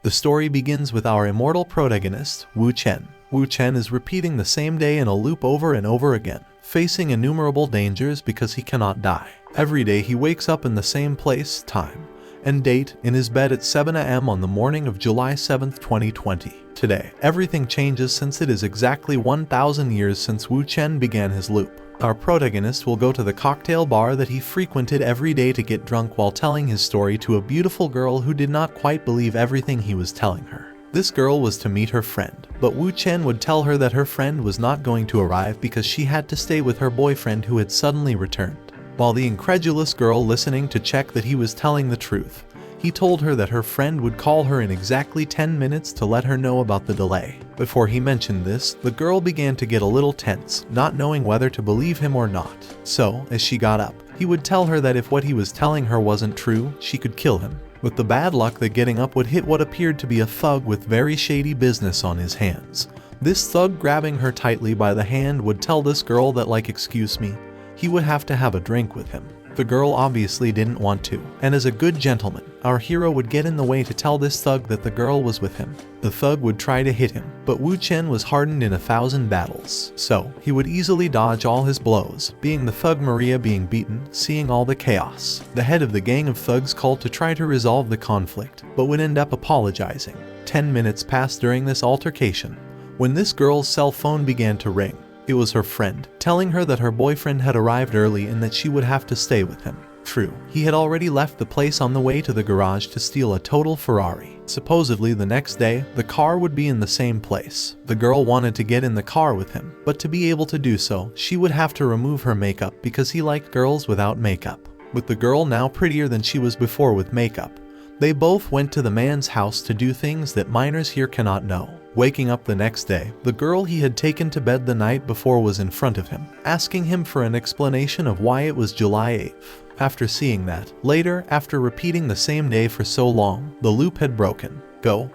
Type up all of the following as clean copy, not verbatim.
The story begins with our immortal protagonist, Wu Chen. Wu Chen is repeating the same day in a loop over and over again, facing innumerable dangers because he cannot die. Every day he wakes up in the same place, time, and date in his bed at 7 a.m. on the morning of July 7th, 2020. Today, everything changes since it is exactly 1,000 years since Wu Chen began his loop. Our protagonist will go to the cocktail bar that he frequented every day to get drunk while telling his story to a beautiful girl who did not quite believe everything he was telling her. This girl was to meet her friend, but Wu Chen would tell her that her friend was not going to arrive because she had to stay with her boyfriend who had suddenly returned. While the incredulous girl listening to check that he was telling the truth, he told her that her friend would call her in exactly 10 minutes to let her know about the delay. Before he mentioned this, the girl began to get a little tense, not knowing whether to believe him or not. So, as she got up, he would tell her that if what he was telling her wasn't true, she could kill him. With the bad luck that getting up would hit what appeared to be a thug with very shady business on his hands. This thug grabbing her tightly by the hand would tell this girl that, like, excuse me, he would have to have a drink with him. The girl obviously didn't want to, and as a good gentleman, our hero would get in the way to tell this thug that the girl was with him. The thug would try to hit him, but Wu Chen was hardened in 1,000 battles, so he would easily dodge all his blows, being the thug Maria being beaten, seeing all the chaos. The head of the gang of thugs called to try to resolve the conflict, but would end up apologizing. 10 minutes passed during this altercation, when this girl's cell phone began to ring. It was her friend, telling her that her boyfriend had arrived early and that she would have to stay with him. True, he had already left the place on the way to the garage to steal a total Ferrari. Supposedly the next day, the car would be in the same place. The girl wanted to get in the car with him, but to be able to do so, she would have to remove her makeup because he liked girls without makeup. With the girl now prettier than she was before with makeup, they both went to the man's house to do things that minors here cannot know. Waking up the next day, the girl he had taken to bed the night before was in front of him, asking him for an explanation of why it was July 8th. After seeing that, later, after repeating the same day for so long, the loop had broken.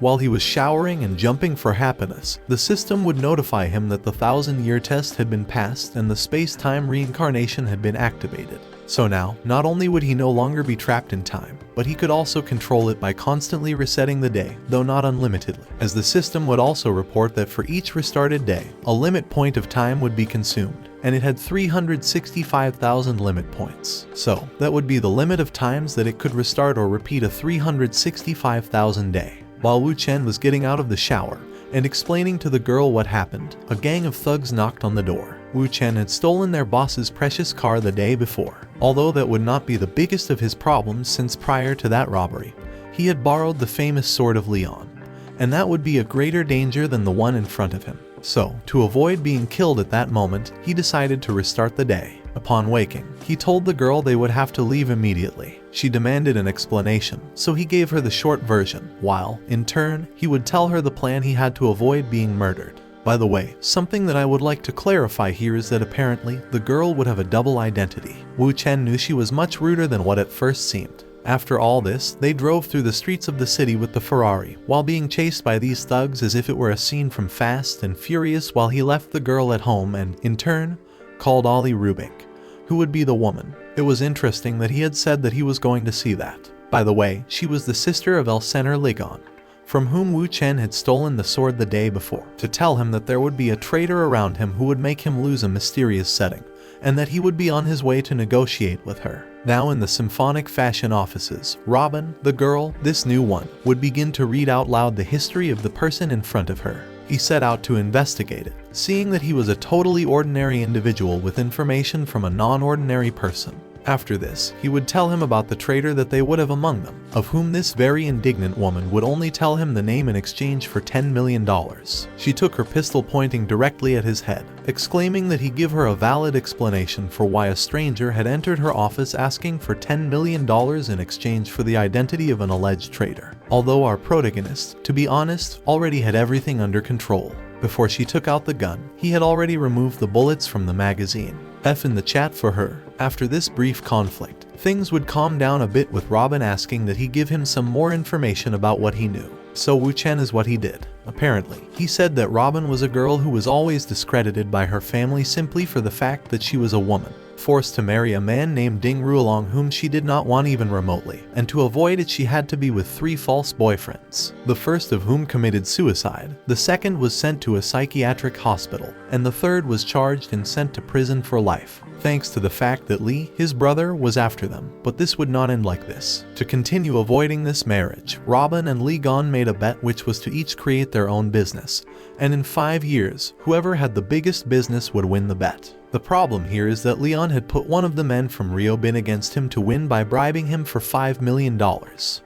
While he was showering and jumping for happiness, the system would notify him that the 1,000-year test had been passed and the space-time reincarnation had been activated. So now, not only would he no longer be trapped in time, but he could also control it by constantly resetting the day, though not unlimitedly, as the system would also report that for each restarted day, a limit point of time would be consumed, and it had 365,000 limit points. So, that would be the limit of times that it could restart or repeat a 365,000 day. While Wu Chen was getting out of the shower and explaining to the girl what happened, a gang of thugs knocked on the door. Wu Chen had stolen their boss's precious car the day before. Although that would not be the biggest of his problems, since prior to that robbery, he had borrowed the famous Sword of Leon, and that would be a greater danger than the one in front of him. So, to avoid being killed at that moment, he decided to restart the day. Upon waking, he told the girl they would have to leave immediately. She demanded an explanation, so he gave her the short version, while, in turn, he would tell her the plan he had to avoid being murdered. By the way, something that I would like to clarify here is that apparently, the girl would have a double identity. Wu Chen knew she was much ruder than what at first seemed. After all this, they drove through the streets of the city with the Ferrari, while being chased by these thugs as if it were a scene from Fast and Furious, while he left the girl at home and, in turn, called Ollie Rubink, who would be the woman. It was interesting that he had said that he was going to see that. By the way, she was the sister of Elsener Ligon, from whom Wu Chen had stolen the sword the day before, to tell him that there would be a traitor around him who would make him lose a mysterious setting, and that he would be on his way to negotiate with her. Now in the symphonic fashion offices, Robin, the girl, this new one, would begin to read out loud the history of the person in front of her. He set out to investigate it, seeing that he was a totally ordinary individual with information from a non-ordinary person. After this, he would tell him about the traitor that they would have among them, of whom this very indignant woman would only tell him the name in exchange for $10 million. She took her pistol pointing directly at his head, exclaiming that he give her a valid explanation for why a stranger had entered her office asking for $10 million in exchange for the identity of an alleged traitor. Although our protagonist, to be honest, already had everything under control. Before she took out the gun, he had already removed the bullets from the magazine. F in the chat for her. After this brief conflict, things would calm down a bit with Robin asking that he give him some more information about what he knew. So Wu Chen is what he did. Apparently, he said that Robin was a girl who was always discredited by her family simply for the fact that she was a woman. forced to marry a man named Ding Rulong whom she did not want even remotely, and to avoid it she had to be with 3 false boyfriends, the first of whom committed suicide, the second was sent to a psychiatric hospital, and the third was charged and sent to prison for life, thanks to the fact that Lee, his brother, was after them. But this would not end like this. To continue avoiding this marriage, Robin and Lee Gon made a bet which was to each create their own business, and in 5 years, whoever had the biggest business would win the bet. The problem here is that Leon had put one of the men from Ryobin against him to win by bribing him for $5 million.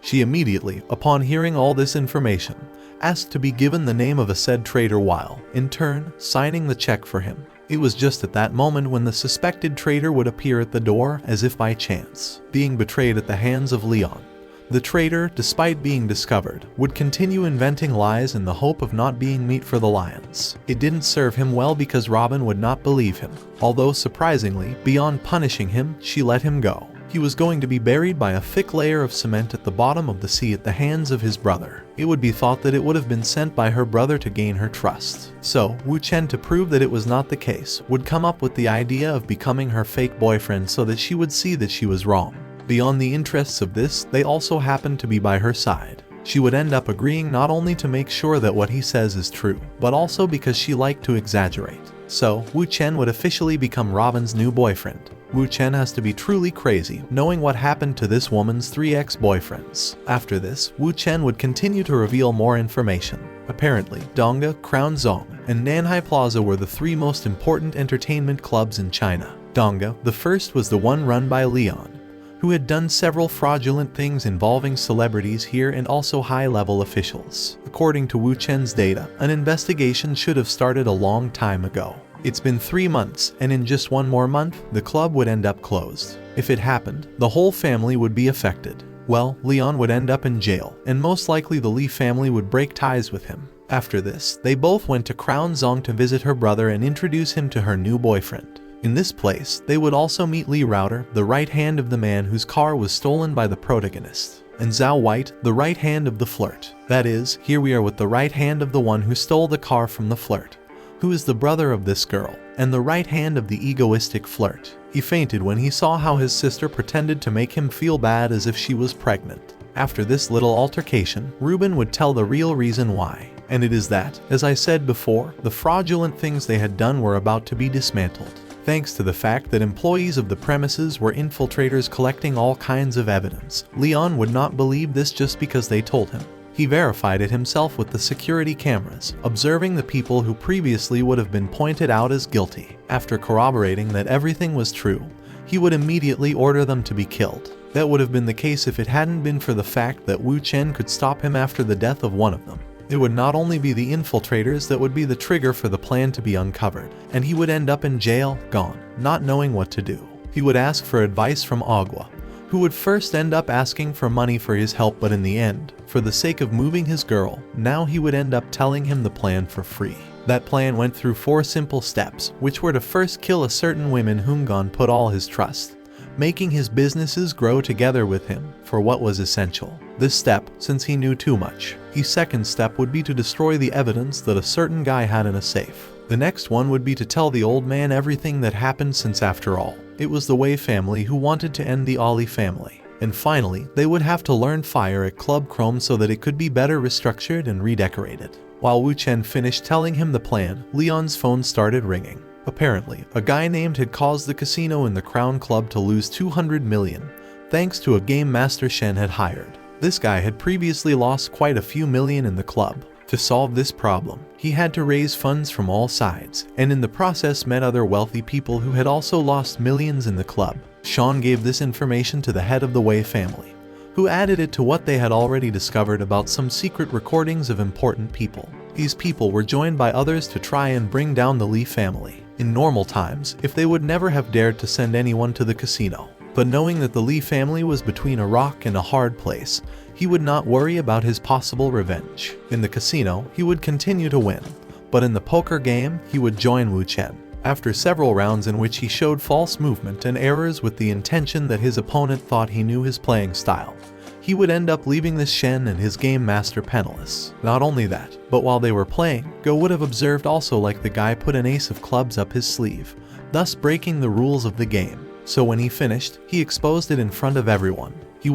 She immediately, upon hearing all this information, asked to be given the name of a said traitor while, in turn, signing the check for him. It was just at that moment when the suspected traitor would appear at the door as if by chance, being betrayed at the hands of Leon. The traitor, despite being discovered, would continue inventing lies in the hope of not being meat for the lions. It didn't serve him well because Robin would not believe him, although surprisingly, beyond punishing him, she let him go. He was going to be buried by a thick layer of cement at the bottom of the sea at the hands of his brother. It would be thought that it would have been sent by her brother to gain her trust. So, Wu Chen, to prove that it was not the case, would come up with the idea of becoming her fake boyfriend so that she would see that she was wrong. Beyond the interests of this, they also happened to be by her side. She would end up agreeing not only to make sure that what he says is true, but also because she liked to exaggerate. So, Wu Chen would officially become Robin's new boyfriend. Wu Chen has to be truly crazy, knowing what happened to this woman's 3 ex-boyfriends. After this, Wu Chen would continue to reveal more information. Apparently, Dongua, Crown Zong, and Nanhai Plaza were the 3 most important entertainment clubs in China. Dongua, the first, was the one run by Leon, who had done several fraudulent things involving celebrities here and also high-level officials. According to Wu Chen's data, an investigation should have started a long time ago. It's been 3 months, and in just 1 more month, the club would end up closed. If it happened, the whole family would be affected. Well, Leon would end up in jail, and most likely the Li family would break ties with him. After this, they both went to Crown Zong to visit her brother and introduce him to her new boyfriend. In this place, they would also meet Li Router, the right hand of the man whose car was stolen by the protagonist, and Zhao White, the right hand of the flirt. That is, here we are with the right hand of the one who stole the car from the flirt, who is the brother of this girl, and the right hand of the egoistic flirt. He fainted when he saw how his sister pretended to make him feel bad as if she was pregnant. After this little altercation, Ruben would tell the real reason why, and it is that, as I said before, the fraudulent things they had done were about to be dismantled, thanks to the fact that employees of the premises were infiltrators collecting all kinds of evidence. Leon would not believe this just because they told him. He verified it himself with the security cameras, observing the people who previously would have been pointed out as guilty. After corroborating that everything was true, he would immediately order them to be killed. That would have been the case if it hadn't been for the fact that Wu Chen could stop him after the death of one of them. It would not only be the infiltrators that would be the trigger for the plan to be uncovered, and he would end up in jail, gone, not knowing what to do. He would ask for advice from Agua, who would first end up asking for money for his help, but in the end, for the sake of moving his girl, now he would end up telling him the plan for free. That plan went through 4 simple steps, which were to first kill a certain woman whom Gon put all his trust, making his businesses grow together with him for what was essential. This step, since he knew too much. His second step would be to destroy the evidence that a certain guy had in a safe. The next one would be to tell the old man everything that happened, since after all, it was the Wei family who wanted to end the Ali family. And finally, they would have to learn fire at Club Chrome so that it could be better restructured and redecorated. While Wu Chen finished telling him the plan, Leon's phone started ringing. Apparently, a guy named had caused the casino in the Crown Club to lose 200 million, thanks to a game master Shen had hired. This guy had previously lost quite a few million in the club. To solve this problem, he had to raise funds from all sides, and in the process met other wealthy people who had also lost millions in the club. Sean gave this information to the head of the Wei family, who added it to what they had already discovered about some secret recordings of important people. These people were joined by others to try and bring down the Li family. In normal times, if they would never have dared to send anyone to the casino. But knowing that the Li family was between a rock and a hard place, he would not worry about his possible revenge. In the casino, he would continue to win, but in the poker game, he would join Wu Chen. After several rounds in which he showed false movement and errors with the intention that his opponent thought he knew his playing style, he would end up leaving this Shen and his game master penniless. Not only that, but while they were playing, Go would have observed also like the guy put an ace of clubs up his sleeve, thus breaking the rules of the game. So when he finished, he exposed it in front of everyone. He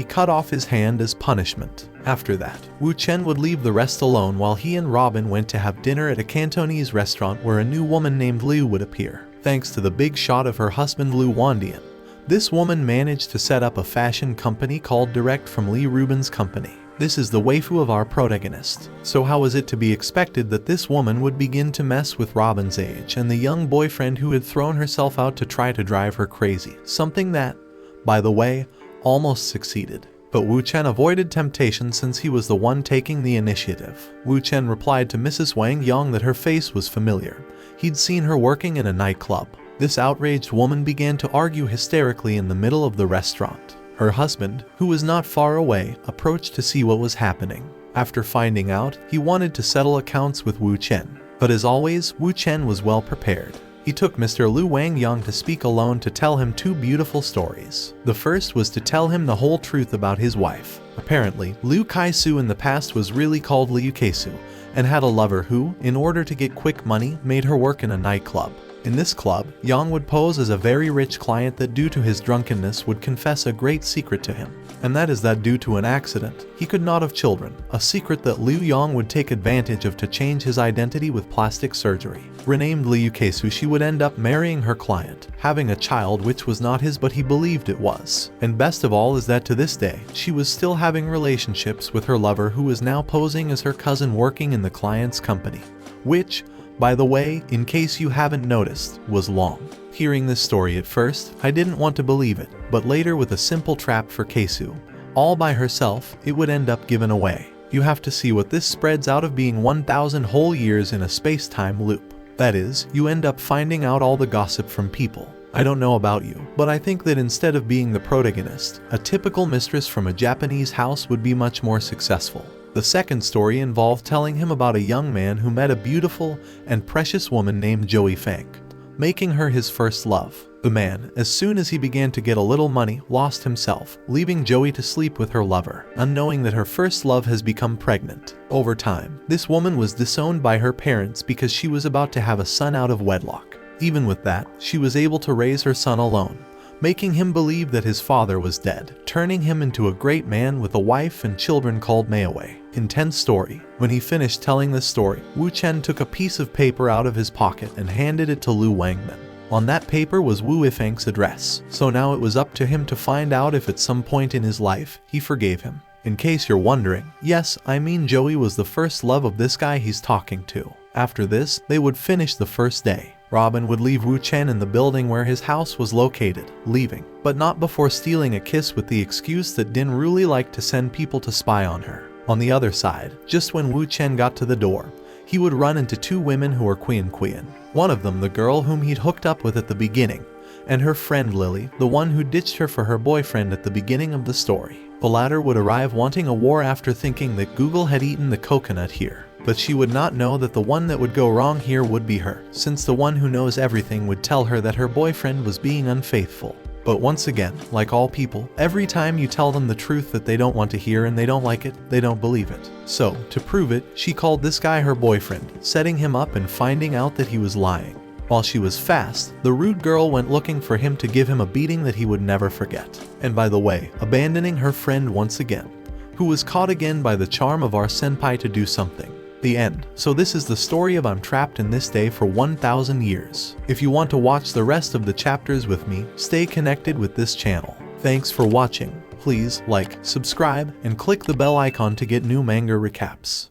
cut off his hand as punishment. After that, Wu Chen would leave the rest alone while he and Robin went to have dinner at a Cantonese restaurant where a new woman named Liu would appear. Thanks to the big shot of her husband Liu Wandian, this woman managed to set up a fashion company called Direct from Lee Rubin's company. This is the waifu of our protagonist. So how was it to be expected that this woman would begin to mess with Robin's age and the young boyfriend who had thrown herself out to try to drive her crazy? Something that, by the way, almost succeeded. But Wu Chen avoided temptation since he was the one taking the initiative. Wu Chen replied to Mrs. Wang Yang that her face was familiar. He'd seen her working in a nightclub. This outraged woman began to argue hysterically in the middle of the restaurant. Her husband, who was not far away, approached to see what was happening. After finding out, he wanted to settle accounts with Wu Chen. But as always, Wu Chen was well prepared. He took Mr. Lu Wangyang to speak alone to tell him two beautiful stories. The first was to tell him the whole truth about his wife. Apparently, Liu Kaisu in the past was really called Liu Keisu and had a lover who, in order to get quick money, made her work in a nightclub. In this club, Yang would pose as a very rich client that due to his drunkenness would confess a great secret to him. And that is that due to an accident, he could not have children, a secret that Liu Yang would take advantage of to change his identity with plastic surgery. Renamed Liu Keisu, she would end up marrying her client, having a child which was not his but he believed it was. And best of all is that to this day, she was still having relationships with her lover who is now posing as her cousin working in the client's company. Which, by the way, in case you haven't noticed, was long. Hearing this story at first, I didn't want to believe it, but later with a simple trap for Keisu, all by herself, it would end up given away. You have to see what this spreads out of being 1,000 whole years in a space-time loop. That is, you end up finding out all the gossip from people. I don't know about you, but I think that instead of being the protagonist, a typical mistress from a Japanese house would be much more successful. The second story involved telling him about a young man who met a beautiful and precious woman named Joey Fang, making her his first love. The man, as soon as he began to get a little money, lost himself, leaving Joey to sleep with her lover, unknowing that her first love has become pregnant. Over time, this woman was disowned by her parents because she was about to have a son out of wedlock. Even with that, she was able to raise her son alone, making him believe that his father was dead, turning him into a great man with a wife and children called Mayway. Intense story. When he finished telling this story, Wu Chen took a piece of paper out of his pocket and handed it to Lu Wangman. On that paper was Wu Ifang's address, so now it was up to him to find out if at some point in his life, he forgave him. In case you're wondering, yes, I mean Joey was the first love of this guy he's talking to. After this, they would finish the first day. Robin would leave Wu Chen in the building where his house was located, leaving, but not before stealing a kiss with the excuse that Din really liked to send people to spy on her. On the other side, just when Wu Chen got to the door, he would run into two women who were Qian. One of them the girl whom he'd hooked up with at the beginning, and her friend Lily, the one who ditched her for her boyfriend at the beginning of the story. The latter would arrive wanting a war after thinking that Google had eaten the coconut here. But she would not know that the one that would go wrong here would be her, since the one who knows everything would tell her that her boyfriend was being unfaithful. But once again, like all people, every time you tell them the truth that they don't want to hear and they don't like it, they don't believe it. So, to prove it, she called this guy her boyfriend, setting him up and finding out that he was lying. While she was fast, the rude girl went looking for him to give him a beating that he would never forget. And by the way, abandoning her friend once again, who was caught again by the charm of our senpai to do something. The end. So this is the story of I'm trapped in this day for 1,000 years. If you want to watch the rest of the chapters with me, stay connected with this channel. Thanks for watching. Please like, subscribe, and click the bell icon to get new manga recaps.